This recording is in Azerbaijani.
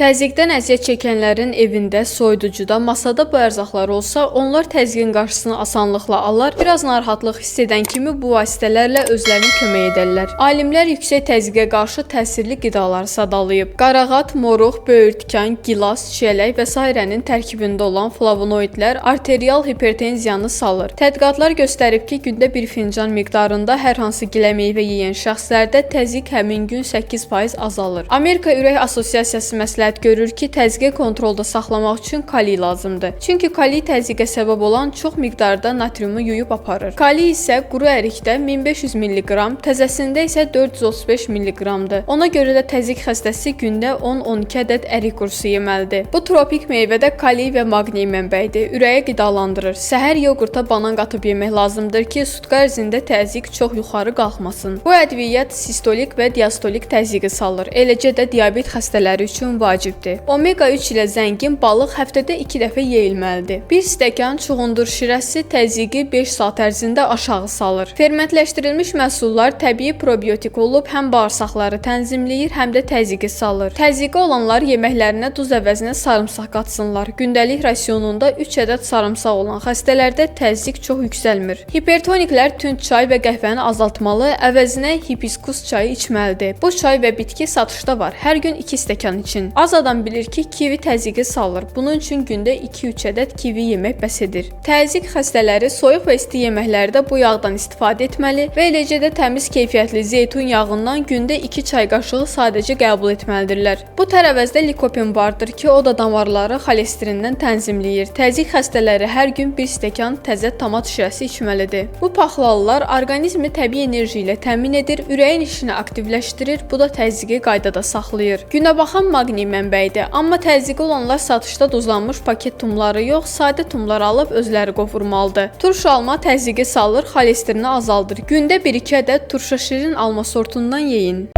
Təzyiqdən əziyyət çəkənlərin evində, soyuducuda, masada bu ərzaqlar olsa, onlar təzyiqin qarşısını asanlıqla alır. Biraz narahatlıq hiss edən kimi bu vasitələrlə özlərinə kömək edərlər. Alimlər yüksək təzyiqə qarşı təsirli qidaları sadalayıb. Qarağat, moruq, böyürtkan, gilas, çiyələk və s.nin tərkibində olan flavonoidlər arterial hipertenziyanı salır. Tədqiqatlar göstərib ki, gündə bir fincan miqdarında hər hansı gilə meyvə yeyən şəxslərdə təzyiq həmin gün 8% azalır. Amerika Ürək Assosiasiyası məsləhət görür ki, təzyiqi kontrolda saxlamaq üçün kaliy lazımdır. Çünki kaliy təzyiqə səbəb olan çox miqdarda natriumu yuyub aparır. Kaliy isə quru ərikdə 1500 mg, təzəsində isə 435 mg-dır. Ona görə də təzyiq xəstəsi gündə 10-12 ədəd ərik qurusu yeməlidir. Bu tropik meyvədə kaliy və maqni mənbəyidir. Ürəyi qidalandırır. Səhər yoğurta banan qatıb yemək lazımdır ki, sutka ərzində təzyiq çox yuxarı qalxmasın. Bu ədviyyat sistolik və diastolik təzyiqi salır. Eləcə də diabet xəstələri üçün vacibdir. Omega 3 ilə zəngin balıq həftədə 2 dəfə yeyilməlidir. Bir stəkan çuğundur şirəsi təzyiqi 5 saat ərzində aşağı salır. Fermentləşdirilmiş məhsullar təbii probiotik olub, həm bağırsaqları tənzimləyir, həm də təzyiqi salır. Təzyiqi olanlar yeməklərinə duz əvəzinə sarımsaq qatsınlar. Gündəlik rasionunda 3 ədəd sarımsaq olan xəstələrdə təzyiq çox yüksəlmir. Hipertoniklər tünd çay və qəhvəni azaltmalı, əvəzinə hibiskus çayı içməlidir. Bu çay və bitki satışda var. Hər gün 2 stəkan için. Az adam bilir ki, kivi təzyiqi salır. Bunun üçün gündə 2-3 ədəd kivi yemək bəs edir. Təzyiq xəstələri soyuq və isti yeməklərdə bu yağdan istifadə etməli və eləcə də təmiz keyfiyyətli zeytun yağından gündə 2 çay qaşığı sadəcə qəbul etməlidirlər. Bu tərəvəzdə likopen vardır ki, o da damarları xolesterindən tənzimləyir. Təzyiq xəstələri hər gün 1 stəkan təzə tomat şirəsi içməlidir. Bu paxlalılar orqanizmi təbii enerji ilə təmin edir, ürəyin işini aktivləşdirir, bu da təzyiqi qaydada saxlayır. Günəbaxan maqni mənbəyidir, amma təzyiqi olanlar satışda duzlanmış paket tumları yox, sadə tumlar alıb özləri qovurmalıdır. Turş alma təzyiqi salır, xolesterini azaldır. Gündə 1-2 ədəd turşa şirin alma sortundan yeyin.